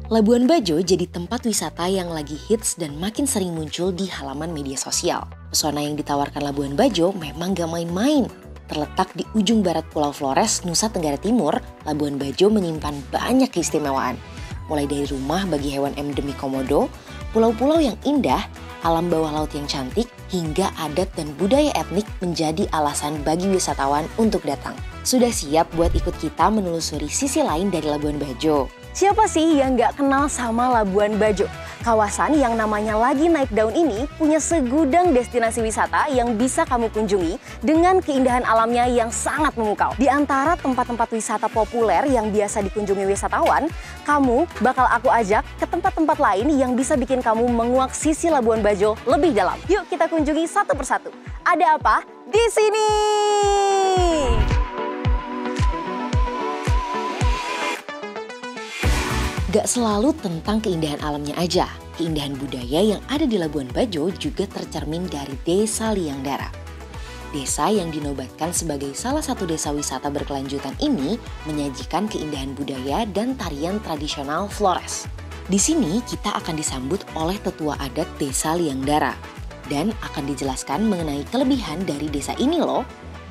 Labuan Bajo jadi tempat wisata yang lagi hits dan makin sering muncul di halaman media sosial. Pesona yang ditawarkan Labuan Bajo memang gak main-main. Terletak di ujung barat Pulau Flores, Nusa Tenggara Timur, Labuan Bajo menyimpan banyak keistimewaan. Mulai dari rumah bagi hewan endemik komodo, pulau-pulau yang indah, alam bawah laut yang cantik, hingga adat dan budaya etnik menjadi alasan bagi wisatawan untuk datang. Sudah siap buat ikut kita menelusuri sisi lain dari Labuan Bajo? Siapa sih yang gak kenal sama Labuan Bajo? Kawasan yang namanya lagi naik daun ini punya segudang destinasi wisata yang bisa kamu kunjungi dengan keindahan alamnya yang sangat memukau. Di antara tempat-tempat wisata populer yang biasa dikunjungi wisatawan, kamu bakal aku ajak ke tempat-tempat lain yang bisa bikin kamu menguak sisi Labuan Bajo lebih dalam. Yuk kita kunjungi satu persatu. Ada apa di sini? Gak selalu tentang keindahan alamnya aja, keindahan budaya yang ada di Labuan Bajo juga tercermin dari Desa Liangdara. Desa yang dinobatkan sebagai salah satu desa wisata berkelanjutan ini menyajikan keindahan budaya dan tarian tradisional Flores. Di sini kita akan disambut oleh tetua adat Desa Liangdara dan akan dijelaskan mengenai kelebihan dari desa ini loh.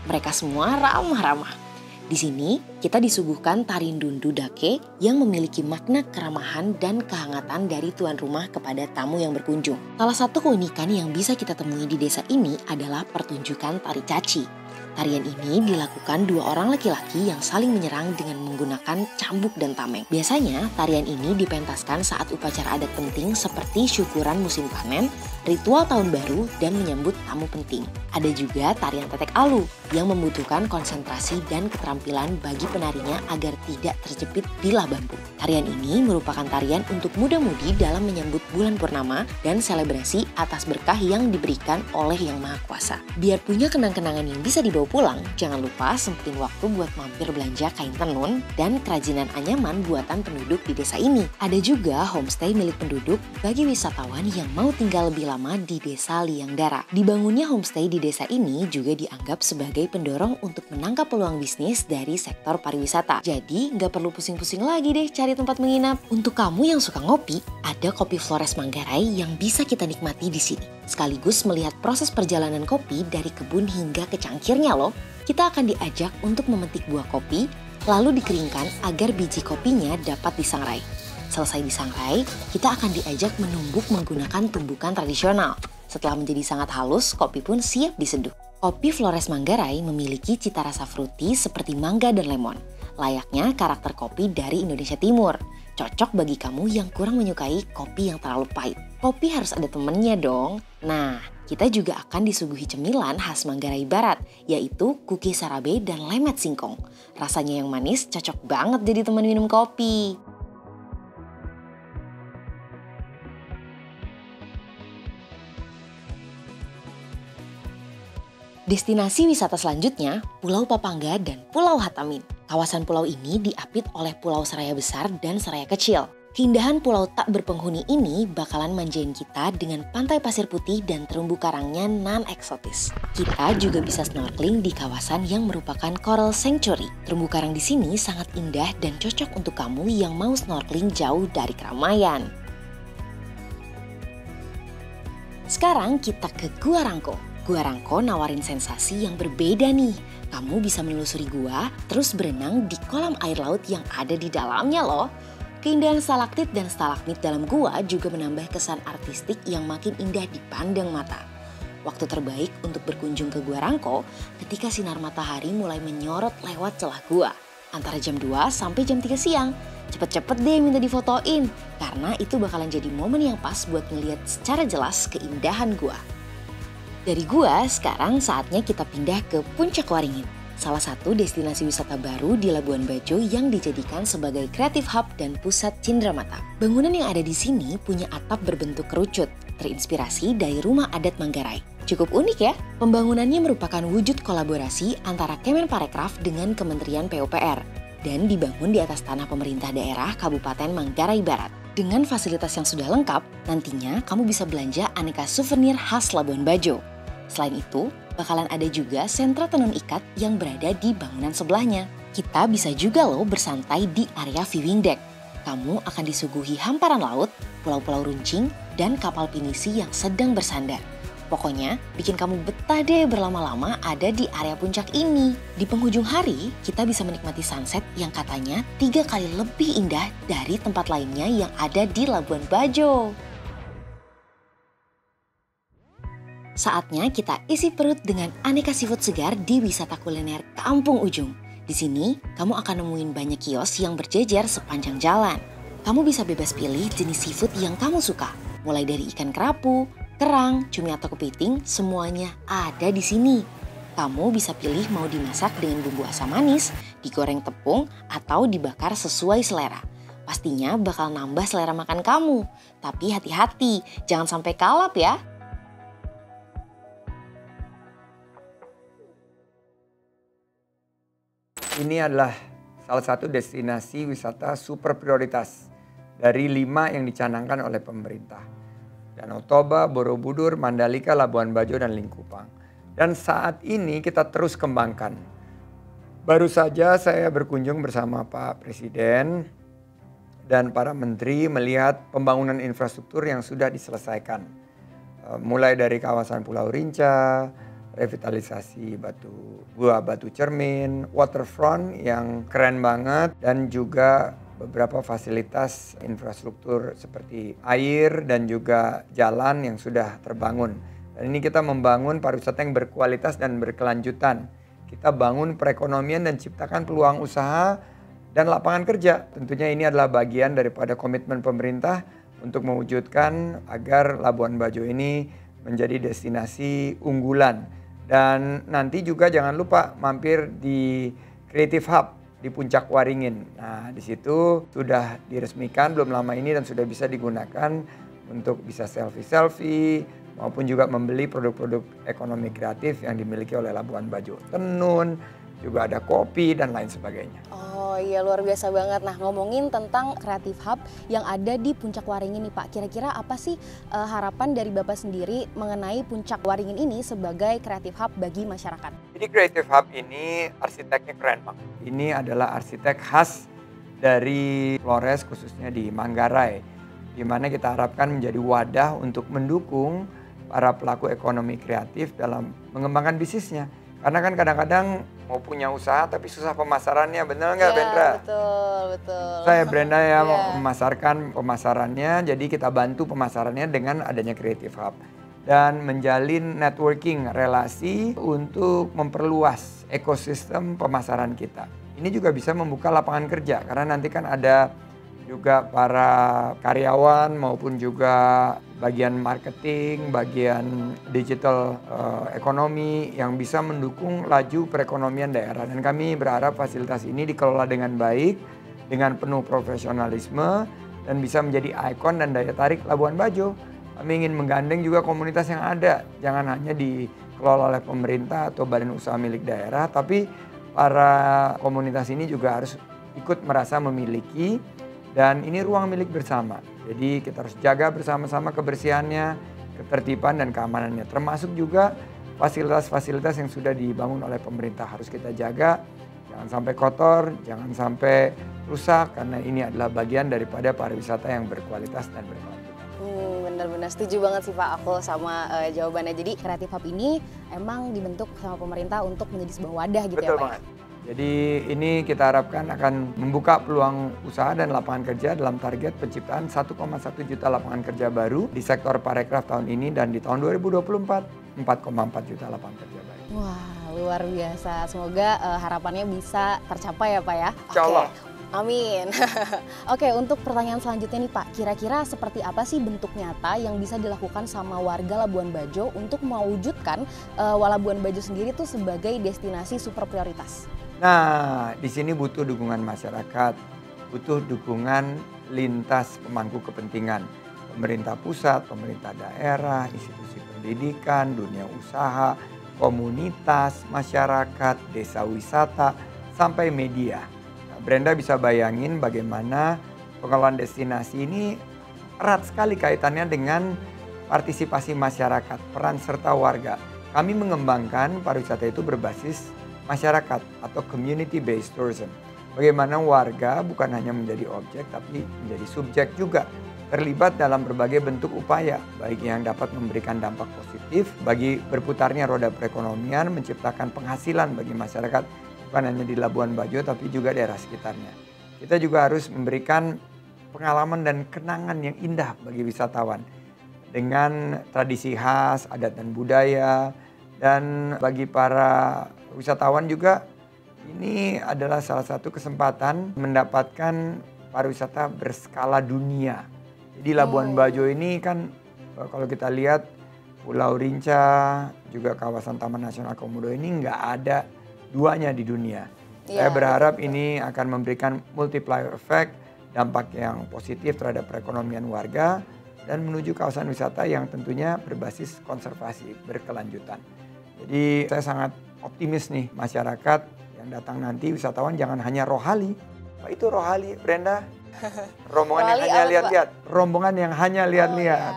Mereka semua ramah-ramah. Di sini kita disuguhkan tari Ndundu Dake yang memiliki makna keramahan dan kehangatan dari tuan rumah kepada tamu yang berkunjung. Salah satu keunikan yang bisa kita temui di desa ini adalah pertunjukan tari caci. Tarian ini dilakukan dua orang laki-laki yang saling menyerang dengan menggunakan cambuk dan tameng. Biasanya tarian ini dipentaskan saat upacara adat penting seperti syukuran musim panen, ritual tahun baru, dan menyambut tamu penting. Ada juga tarian tetek alu yang membutuhkan konsentrasi dan keterampilan bagi penarinya agar tidak terjepit bilah bambu. Tarian ini merupakan tarian untuk muda-mudi dalam menyambut bulan purnama dan selebrasi atas berkah yang diberikan oleh Yang Maha Kuasa. Biar punya kenang-kenangan yang bisa dibawa pulang, jangan lupa sempetin waktu buat mampir belanja kain tenun dan kerajinan anyaman buatan penduduk di desa ini. Ada juga homestay milik penduduk bagi wisatawan yang mau tinggal lebih lama di Desa Liangdara. Dibangunnya homestay di desa ini juga dianggap sebagai pendorong untuk menangkap peluang bisnis dari sektor pariwisata. Jadi nggak perlu pusing-pusing lagi deh cari tempat menginap. Untuk kamu yang suka ngopi, ada Kopi Flores Manggarai yang bisa kita nikmati di sini. Sekaligus melihat proses perjalanan kopi dari kebun hingga ke cangkirnya loh. Kita akan diajak untuk memetik buah kopi, lalu dikeringkan agar biji kopinya dapat disangrai. Selesai disangrai, kita akan diajak menumbuk menggunakan tumbukan tradisional. Setelah menjadi sangat halus, kopi pun siap diseduh. Kopi Flores Manggarai memiliki cita rasa fruity seperti mangga dan lemon. Layaknya karakter kopi dari Indonesia Timur. Cocok bagi kamu yang kurang menyukai kopi yang terlalu pahit. Kopi harus ada temennya dong. Nah, kita juga akan disuguhi cemilan khas Manggarai Barat, yaitu kuki sarabe dan lemet singkong. Rasanya yang manis cocok banget jadi teman minum kopi. Destinasi wisata selanjutnya, Pulau Papangga dan Pulau Hatamin. Kawasan pulau ini diapit oleh Pulau Seraya Besar dan Seraya Kecil. Keindahan pulau tak berpenghuni ini bakalan manjain kita dengan pantai pasir putih dan terumbu karangnya non-eksotis. Kita juga bisa snorkeling di kawasan yang merupakan coral sanctuary. Terumbu karang di sini sangat indah dan cocok untuk kamu yang mau snorkeling jauh dari keramaian. Sekarang kita ke Gua Rangko. Gua Rangko nawarin sensasi yang berbeda nih. Kamu bisa menelusuri gua, terus berenang di kolam air laut yang ada di dalamnya loh. Keindahan stalaktit dan stalagmit dalam gua juga menambah kesan artistik yang makin indah dipandang mata. Waktu terbaik untuk berkunjung ke Gua Rangko ketika sinar matahari mulai menyorot lewat celah gua. Antara jam 2 sampai jam 3 siang. Cepet-cepet deh minta difotoin, karena itu bakalan jadi momen yang pas buat ngeliat secara jelas keindahan gua. Dari gua, sekarang saatnya kita pindah ke Puncak Waringin, salah satu destinasi wisata baru di Labuan Bajo yang dijadikan sebagai creative hub dan pusat cenderamata. Bangunan yang ada di sini punya atap berbentuk kerucut, terinspirasi dari rumah adat Manggarai. Cukup unik ya, pembangunannya merupakan wujud kolaborasi antara Kemenparekraf dengan Kementerian PUPR dan dibangun di atas tanah pemerintah daerah Kabupaten Manggarai Barat. Dengan fasilitas yang sudah lengkap, nantinya kamu bisa belanja aneka souvenir khas Labuan Bajo. Selain itu, bakalan ada juga sentra tenun ikat yang berada di bangunan sebelahnya. Kita bisa juga loh bersantai di area viewing deck. kamu akan disuguhi hamparan laut, pulau-pulau runcing, dan kapal pinisi yang sedang bersandar. Pokoknya bikin kamu betah deh berlama-lama ada di area puncak ini. Di penghujung hari, kita bisa menikmati sunset yang katanya 3 kali lebih indah dari tempat lainnya yang ada di Labuan Bajo. Saatnya kita isi perut dengan aneka seafood segar di wisata kuliner Kampung Ujung. Di sini, kamu akan nemuin banyak kios yang berjejer sepanjang jalan. Kamu bisa bebas pilih jenis seafood yang kamu suka, mulai dari ikan kerapu, kerang, cumi atau kepiting, semuanya ada di sini. Kamu bisa pilih mau dimasak dengan bumbu asam manis, digoreng tepung, atau dibakar sesuai selera. Pastinya bakal nambah selera makan kamu. Tapi hati-hati, jangan sampai kalap ya. Ini adalah salah satu destinasi wisata super prioritas dari 5 yang dicanangkan oleh pemerintah. Danau Toba, Borobudur, Mandalika, Labuan Bajo, dan Likupang. Dan saat ini kita terus kembangkan. Baru saja saya berkunjung bersama Pak Presiden dan para menteri melihat pembangunan infrastruktur yang sudah diselesaikan. Mulai dari kawasan Pulau Rinca, revitalisasi Gua Batu Cermin, waterfront yang keren banget, dan juga beberapa fasilitas infrastruktur seperti air dan juga jalan yang sudah terbangun. Dan ini kita membangun pariwisata yang berkualitas dan berkelanjutan. Kita bangun perekonomian dan ciptakan peluang usaha dan lapangan kerja. Tentunya ini adalah bagian daripada komitmen pemerintah untuk mewujudkan agar Labuan Bajo ini menjadi destinasi unggulan. Dan nanti juga jangan lupa mampir di Creative Hub di Puncak Waringin. Nah, di situ sudah diresmikan belum lama ini dan sudah bisa digunakan untuk bisa selfie-selfie maupun juga membeli produk-produk ekonomi kreatif yang dimiliki oleh Labuan Bajo. Tenun, juga ada kopi dan lain sebagainya. Oh iya, luar biasa banget. Nah, ngomongin tentang Creative Hub yang ada di Puncak Waringin nih Pak, kira-kira apa sih harapan dari Bapak sendiri mengenai Puncak Waringin ini sebagai Creative Hub bagi masyarakat? Jadi Creative Hub ini arsiteknya keren banget. Ini adalah arsitek khas dari Flores, khususnya di Manggarai, di mana kita harapkan menjadi wadah untuk mendukung para pelaku ekonomi kreatif dalam mengembangkan bisnisnya. Karena kan kadang-kadang mau punya usaha tapi susah pemasarannya, bener nggak Brenda? Betul. Saya Brenda ya mau memasarkan pemasarannya, jadi kita bantu pemasarannya dengan adanya Creative Hub. Dan menjalin networking, relasi untuk memperluas ekosistem pemasaran kita. Ini juga bisa membuka lapangan kerja, karena nanti kan ada juga para karyawan maupun juga bagian marketing, bagian digital ekonomi yang bisa mendukung laju perekonomian daerah. Dan kami berharap fasilitas ini dikelola dengan baik, dengan penuh profesionalisme, dan bisa menjadi ikon dan daya tarik Labuan Bajo. Kami ingin menggandeng juga komunitas yang ada, jangan hanya dikelola oleh pemerintah atau badan usaha milik daerah, tapi para komunitas ini juga harus ikut merasa memiliki. Dan ini ruang milik bersama. Jadi kita harus jaga bersama-sama kebersihannya, ketertiban dan keamanannya. Termasuk juga fasilitas-fasilitas yang sudah dibangun oleh pemerintah harus kita jaga. Jangan sampai kotor, jangan sampai rusak, karena ini adalah bagian daripada pariwisata yang berkualitas dan berkelanjutan. Benar-benar setuju banget sih Pak aku sama jawabannya. Jadi Creative Hub ini emang dibentuk sama pemerintah untuk menjadi sebuah wadah gitu. Betul ya Pak? Banget. Jadi ini kita harapkan akan membuka peluang usaha dan lapangan kerja dalam target penciptaan 1,1 juta lapangan kerja baru di sektor parekraf tahun ini, dan di tahun 2024 4,4 juta lapangan kerja baru. Wah, luar biasa. Semoga harapannya bisa tercapai ya Pak ya. Insya Allah. Amin. Oke, untuk pertanyaan selanjutnya nih Pak, kira-kira seperti apa sih bentuk nyata yang bisa dilakukan sama warga Labuan Bajo untuk mewujudkan Labuan Bajo sendiri tuh sebagai destinasi super prioritas? Nah, di sini butuh dukungan masyarakat, butuh dukungan lintas pemangku kepentingan. Pemerintah pusat, pemerintah daerah, institusi pendidikan, dunia usaha, komunitas, masyarakat, desa wisata, sampai media. Nah, Brenda bisa bayangin bagaimana pengelolaan destinasi ini erat sekali kaitannya dengan partisipasi masyarakat, peran serta warga. Kami mengembangkan pariwisata itu berbasis masyarakat atau community based tourism. bagaimana warga bukan hanya menjadi objek tapi menjadi subjek juga. Terlibat dalam berbagai bentuk upaya, baik yang dapat memberikan dampak positif bagi berputarnya roda perekonomian, menciptakan penghasilan bagi masyarakat bukan hanya di Labuan Bajo tapi juga daerah sekitarnya. Kita juga harus memberikan pengalaman dan kenangan yang indah bagi wisatawan dengan tradisi khas, adat dan budaya, dan bagi para wisatawan juga ini adalah salah satu kesempatan mendapatkan pariwisata berskala dunia. Jadi Labuan Bajo ini kan kalau kita lihat Pulau Rinca, juga kawasan Taman Nasional Komodo ini nggak ada duanya di dunia. Saya berharap ini akan memberikan multiplier effect, dampak yang positif terhadap perekonomian warga, dan menuju kawasan wisata yang tentunya berbasis konservasi berkelanjutan. Jadi saya sangat optimis nih masyarakat yang datang nanti, wisatawan jangan hanya rohali. Apa itu rohali, Brenda? Rombongan yang hanya lihat-lihat. Rombongan yang hanya lihat-lihat.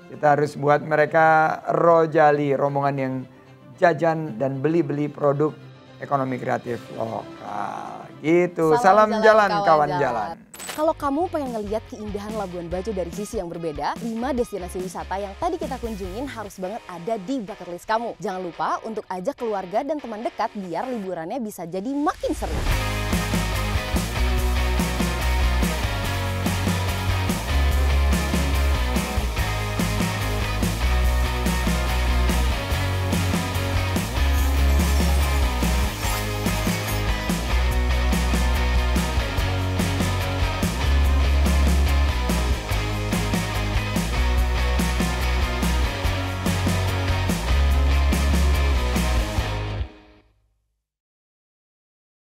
Kita harus buat mereka rojali, rombongan yang jajan dan beli-beli produk ekonomi kreatif lokal. Gitu. Salam jalan kawan jalan. Kalau kamu pengen ngeliat keindahan Labuan Bajo dari sisi yang berbeda, 5 destinasi wisata yang tadi kita kunjungin harus banget ada di bucket list kamu. Jangan lupa untuk ajak keluarga dan teman dekat biar liburannya bisa jadi makin seru.